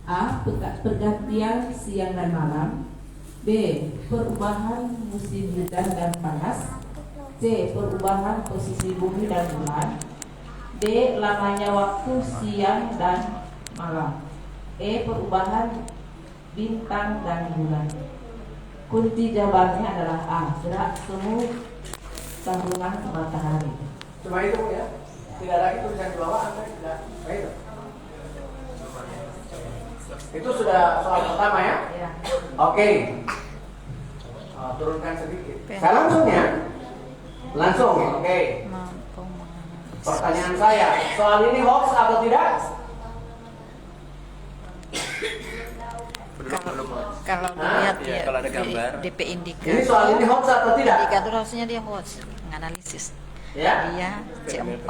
A. Pergantian siang dan malam. B. Perubahan musim hujan dan panas. C. Perubahan posisi bumi dan bulan. D. Lamanya waktu siang dan malam. E. Perubahan bintang dan bulan. Kunci jawabannya adalah A. Gerak semu tahunan matahari. Cuma itu ya. Tidak lagi tulisan di bawah, Anda tidak. Itu. Itu sudah soal pertama ya. Ya. Oke. Turunkan sedikit. Saya langsung ya. Langsung. Oke. Pertanyaan saya, soal ini hoax atau tidak? Kalau dilihat ya, ya, kalau ada gambar. DP indikator. Ini soal ini hoax atau tidak? Indikator harusnya dia hoax, menganalisis. Ya. Dia C4.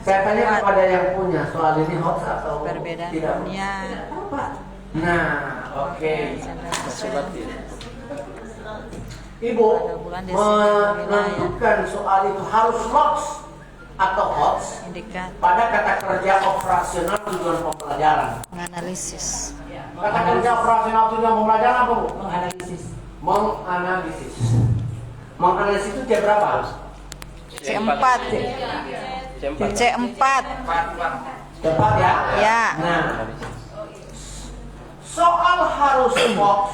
Saya tanya kepada yang punya soal ini hoax atau Perbedaan tidak? dunia. Apa? Nah, oke. Surat ya. Ibu Bulan menentukan soal itu harus hoax atau hoax Indikator pada kata kerja operasional tujuan pembelajaran. menganalisis. Kata kerja operasional tujuan pembelajaran apa, Bu? Menganalisis. Menganalisis. Menganalisis itu C berapa? C4. C4. Cepat ya? Ya. Nah, soal harus hoax,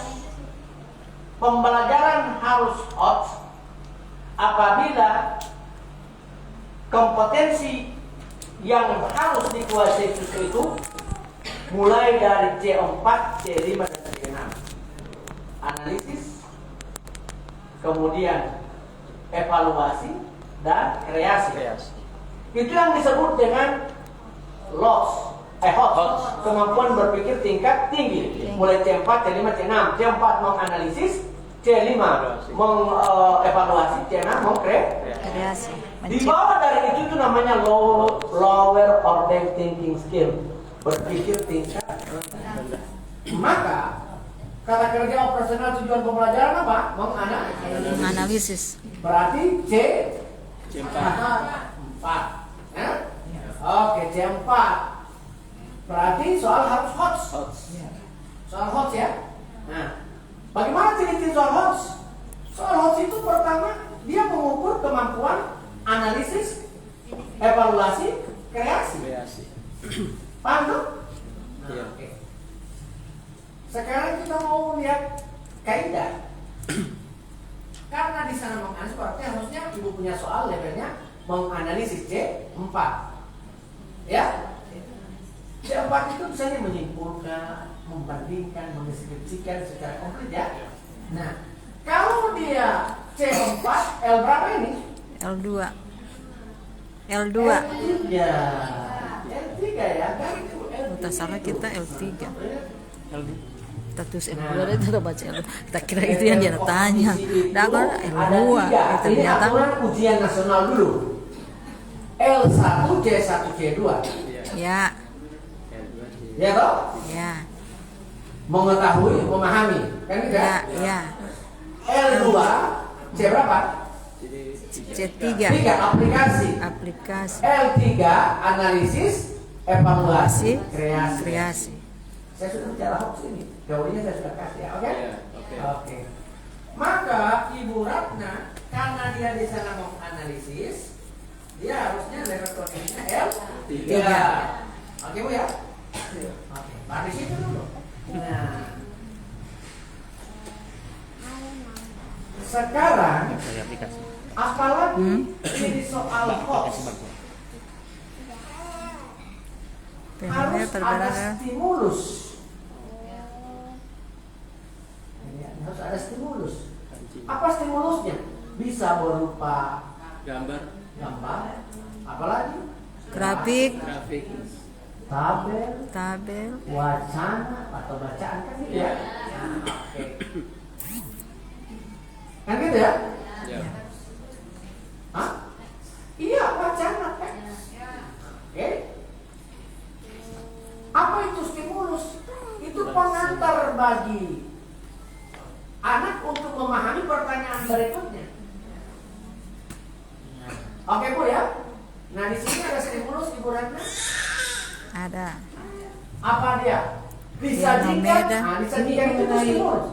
pembelajaran harus hoax apabila kompetensi yang harus dikuasai siswa itu mulai dari C4, C5, dan C6. Analisis, kemudian evaluasi, dan kreasi. Itu yang disebut dengan HOT, kemampuan berpikir tingkat tinggi. Mulai C4, C5, C6. C4 menganalisis, C5 mengevaluasi, C6 Kreasi. di bawah dari itu namanya lower order thinking skill, berpikir tingkat rendah. Maka kata kerja operasional tujuan pembelajaran apa? Menganalisis. Berarti C4. Ya? Oke, C4. Berarti soal harus hoax. Soal hoax ya. Nah, bagaimana ciri-ciri soal hoax? Soal hoax itu pertama dia mengukur kemampuan analisis, evaluasi, kreasi. Paham tuh? Nah, oke. Sekarang kita mau lihat kaidah. Karena di sana menganalisis, berarti harusnya ibu punya soal levelnya menganalisis C4. Ya? C4 itu misalnya menyimpulkan, membandingkan, mendeskripsikan secara konkret ya. Nah, kalau dia C4, L berapa ini? L2. L3 ya, kan? Kita salah kita L3. Kita tulis L2 dan kita baca L2. Kita kira itu yang dia tanya. Dapat L2. Ternyata ujian nasional dulu. L1, C1, C2. ya. Ya toh? Ya. Mengetahui, memahami, kan gitu Ya, ya. L2, C berapa? C3. 3 aplikasi. Aplikasi. L3 analisis, evaluasi, kreasi. Kreasi. Saya sudah bicara hoax ini. Teorinya saya sudah kasih ya, oke? Oke. Oke. Maka Ibu Ratna karena dia di sana mau analisis, dia harusnya level kondisinya L3. Oke Bu ya? Oke. Mari situ dulu. Nah. Sekarang apalagi ini soal hoax. Harus ada stimulus. Harus ada stimulus. Apa stimulusnya? Bisa berupa Gambar, apalagi Grafik. tabel, wacana atau bacaan kan gitu ya. Oke. Kan gitu ya? Ya. Hah? Iya, wacana kan. Oke. Apa itu stimulus? Itu pengantar bagi anak untuk memahami pertanyaan berikutnya. Oke Bu ya. Nah di sini ada stimulus Ibu Ratna. Ada. Apa dia? Disajikan, fenomena. disajikan itu stimulus.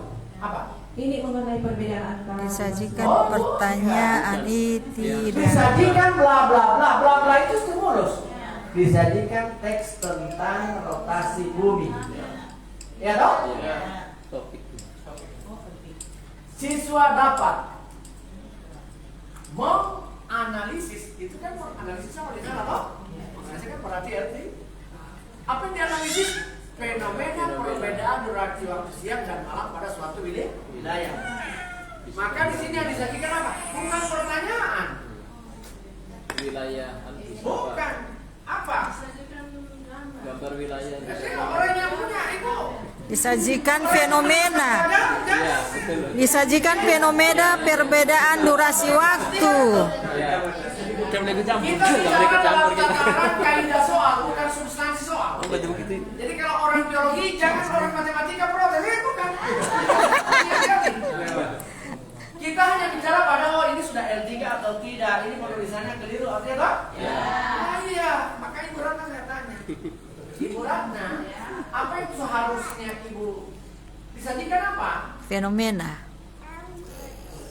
Apa? Ini mengenai perbedaan antara Disajikan pertanyaan itu dan Disajikan bla bla bla bla bla itu stimulus. Disajikan teks tentang rotasi bumi. Ya toh? Iya. Topik. Siswa dapat menganalisis, itu kan menganalisis sama di sana toh? Menganalisis kan berarti arti apa yang dianalisis? Fenomena perbedaan durasi waktu siang dan malam pada suatu wilayah. Maka di sini yang disajikan apa? Bukan pertanyaan. Wilayah Bukan. Apa? gambar wilayah. Jadi orang yang punya itu. disajikan fenomena. Iya, betul. Disajikan fenomena perbedaan durasi waktu. Iya. Udah mulai kecampur. Kita Udah mulai bicara dalam kecampur kita. tataran kaidah soal, bukan substansi soal. Oh, betul begitu. Jadi kalau orang biologi jangan orang matematika protes, bukan. Kita hanya bicara pada oh ini sudah L3 atau tidak, ini penulisannya keliru artinya apa? Ya. Iya, makanya Ibu Ratna saya tanya. Ibu Ratna, apa yang seharusnya Ibu disajikan apa? Fenomena.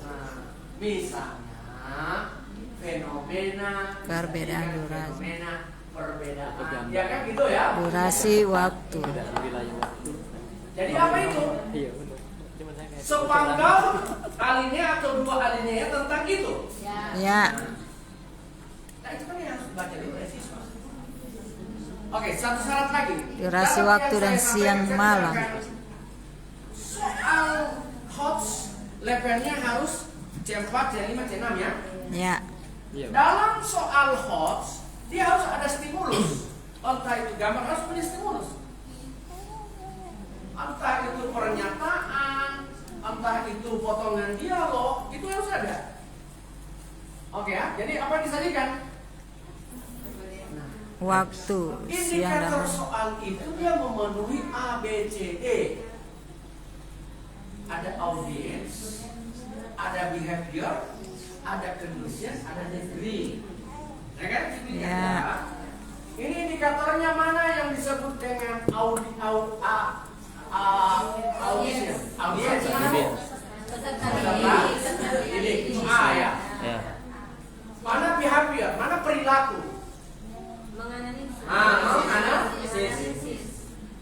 Nah, misalnya fenomena Perbedaan durasi. fenomena perbedaan, ya kan gitu ya? Durasi waktu. Perbedaan wilayah waktu. Jadi apa itu? Iya, betul. Cuman saya kayak Sepanggal alinea atau dua alinea tentang itu. Ya, Nah itu kan yang harus dibaca dulu ya siswa. Oke, satu syarat lagi. durasi Dalam waktu yang dan saya siang sampaikan, malam. Soal HOTS levelnya harus C4, C5, C6 ya. Ya, iya. Dalam soal HOTS dia harus ada stimulus. Entah itu gambar harus punya stimulus. Entah itu pernyataan, entah itu potongan dialog, itu harus ada. Oke ya, jadi apa yang disajikan? waktu siang dan Indikator malam. soal itu dia memenuhi A, B, C, D. Ada audience, ada behavior, ada condition, ada degree. Ya kan? Ya. Ini indikatornya mana yang disebut dengan audience? Audience. Ini A ya. Ya. Mana behavior? Mana perilaku?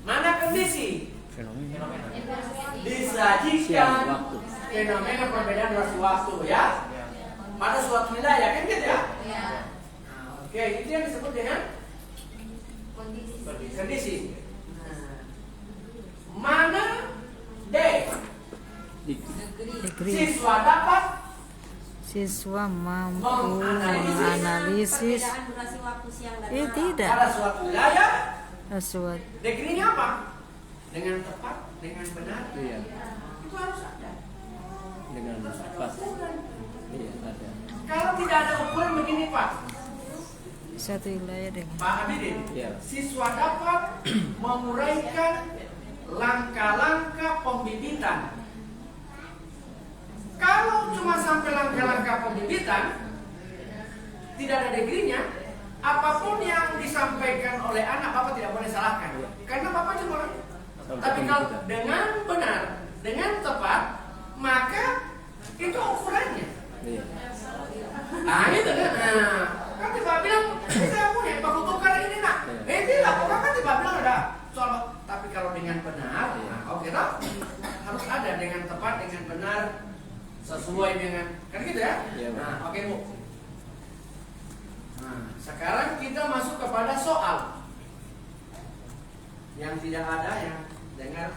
Mana kondisi? Fenomena. Disajikan Siang waktu. fenomena perbedaan durasi waktu ya pada suatu wilayah kan gitu ya. Nah, oke, itu yang disebut dengan kondisi. Mana D? Degree. Siswa dapat Siswa mampu menganalisis. Tidak. pada suatu wilayah. Sesuatu. Degree-nya apa? Dengan tepat, dengan benar. Iya. Itu harus ada. Dengan pas. Iya, ada. Kalau tidak ada ukuran begini Pak, Satu wilayah dengan Pak Abidin, Iya. siswa dapat menguraikan langkah-langkah pembibitan. Kalau cuma sampai langkah-langkah pembibitan, tidak ada degree-nya, apapun yang disampaikan oleh anak Bapak tidak boleh salahkan. Karena Bapak cuma tapi kalau dengan benar, dengan tepat, maka itu ukurannya. Iya. Nah gitu kan. Nah, kan tiba bilang, saya punya baku tukar ini nak. Tidak, pokoknya kan tiba bilang ada soal. Tapi kalau dengan benar, nah, oke toh? Harus ada dengan tepat, dengan benar, sesuai dengan, kan gitu ya? Iya, Pak. Nah, oke Bu. Nah, sekarang kita masuk kepada soal yang tidak ada yang dengar.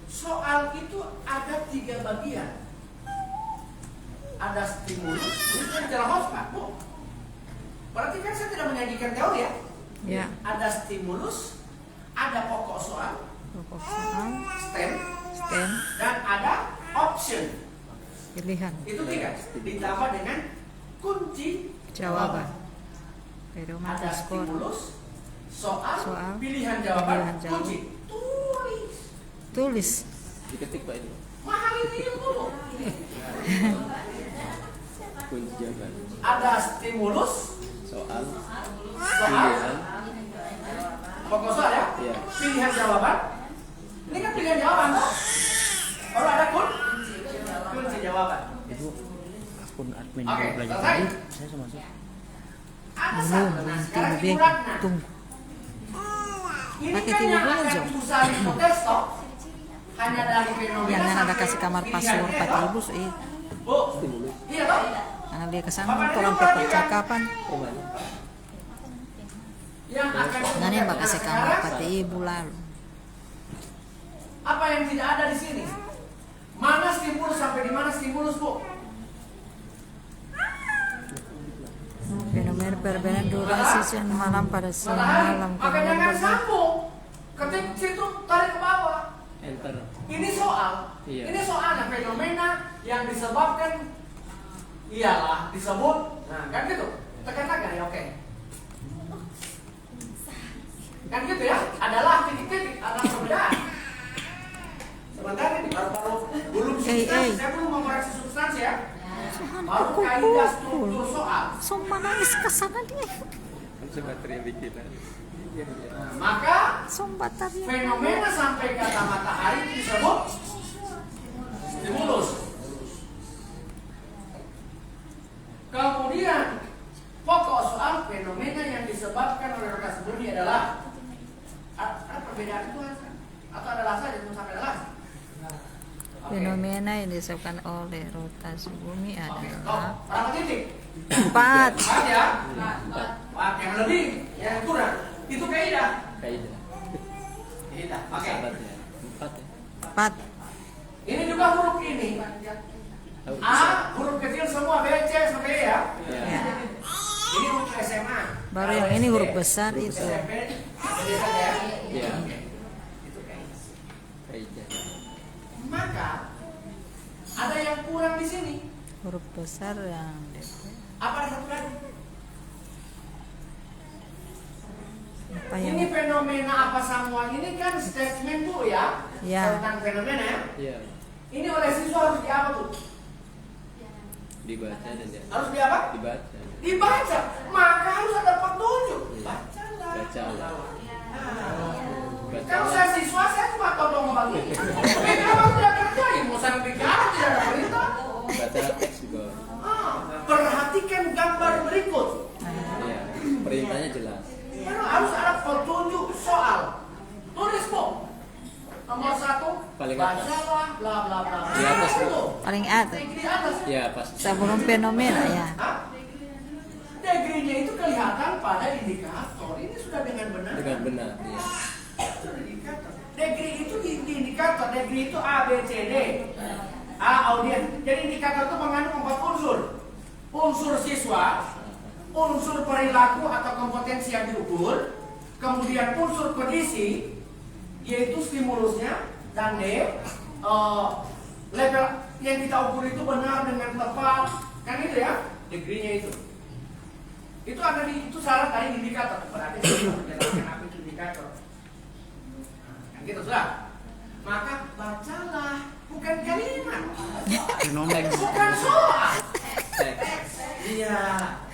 Soal itu ada 3 bagian. Ada stimulus, ini kan bicara host Pak, Bu. Berarti kan saya tidak menyajikan teori ya. ya Ada stimulus, ada pokok soal, pokok soal, stem, stem, dan ada option. pilihan, Itu 3 ditambah dengan kunci jawaban, pedoman Ada skor, stimulus, soal, Soal, pilihan jawaban, pilihan jawaban. kunci. Tulis. tulis, Diketik Pak itu. Mahal ini Bu. Kunci jawaban. Ada stimulus, Soal. soal, Pilihan. pokok soal ya, Iya. pilihan jawaban, dengan jawaban toh. Baru ada kunci jawaban. Itu akun admin Oke, belajar selesai. tadi, saya sama masuk. Ada satu. Nah, sekarang Tunggu, iburatna. tunggu. Ini Pakai kan tiga yang bulan, akan Jo. berusaha diprotes toh. Hanya dari fenomena Jangan ada sampai kasih kamar pilihan password dia, 4 toh. ribu sih. Bu, iya toh? Karena dia kesana orang percakapan. Oh mana? Yang akan Nah ini mbak kasih kamar sekarang, 4 ribu lalu. apa yang tidak ada di sini? Mana stimulus sampai di mana stimulus, Bu? Fenomena perbedaan durasi siang malam pada siang malam. Maka jangan sambung. Ketik situ tarik ke bawah. Enter. Ini soal. Iya. Ini soalnya fenomena yang disebabkan ialah disebut. Nah, kan gitu. Tekan-tekan ya, oke. Kan gitu ya. Adalah titik-titik, ada perbedaan. Sebentar ini baru belum substansi. Saya belum mengoreksi substansi ya. Baru kaidah struktur soal. Sumpah nangis kesana dia. Kan materi bikinan. Nah, maka Sumpah tadi. fenomena sampai kata matahari itu disebut stimulus. Kemudian pokok soal fenomena yang disebabkan oleh rotasi bumi adalah ada perbedaan itu atau adalah saja cuma sampai adalah. Oke. Fenomena yang disebabkan oleh rotasi bumi Oke. Oh, adalah berapa titik? 4. Empat ya. Empat yang lebih, yang kurang. Itu kaidah. Kaidah. Kaidah. Oke. Sahabatnya. 4 ya. 4. Ini juga huruf ini. Tahu A, huruf kecil semua, B, C, sampai E ya. Ya. Ini untuk SMA. Baru yang ini huruf besar itu. SMP, ya. Iya. Itu kaidah. Kaidah. Maka ada yang kurang di sini. Huruf besar yang Apa ada satu lagi? apa Ini yang fenomena apa semua ini kan statement Bu ya, Ya. tentang fenomena ya. Iya. Ini oleh siswa harus di apa tuh? Dibaca dan ya. Harus di apa? Dibaca. Dibaca. Maka harus ada petunjuk. Iya. Bacalah. Bacalah. Kalau saya siswa, saya cuma tolong bagi. Tapi kalau tidak kerjain, mau saya bicara tidak ada perintah. Baca teks juga. Perhatikan gambar berikut. Iya. Perintahnya jelas. Karena harus ada petunjuk soal. Tulis Bu. Nomor 1, Paling atas. bacalah bla bla bla. Di atas, Bu. Itu. paling atas Di atas. Ya pas. sebelum fenomena ya. Hah? Degree-nya itu kelihatan pada indikator. Ini sudah dengan benar. Dengan benar. Iya. Sudah indikator. Degree itu di indikator. Degree itu A, B, C, D. A, audiens. Jadi indikator itu mengandung 4 unsur. Unsur siswa, unsur perilaku atau kompetensi yang diukur, kemudian unsur kondisi, yaitu stimulusnya, dan D, level yang kita ukur itu benar dengan tepat, kan itu ya, degree-nya itu. Itu ada di itu syarat dari indikator. Berarti saya menjelaskan apa itu indikator. Nah, gitu sudah. Maka bacalah, bukan kalimat, bukan soal. Teks. Iya,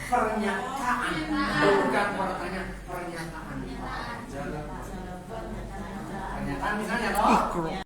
pernyataan, bukan pertanyaan, pernyataan. Pernyataan misalnya toh.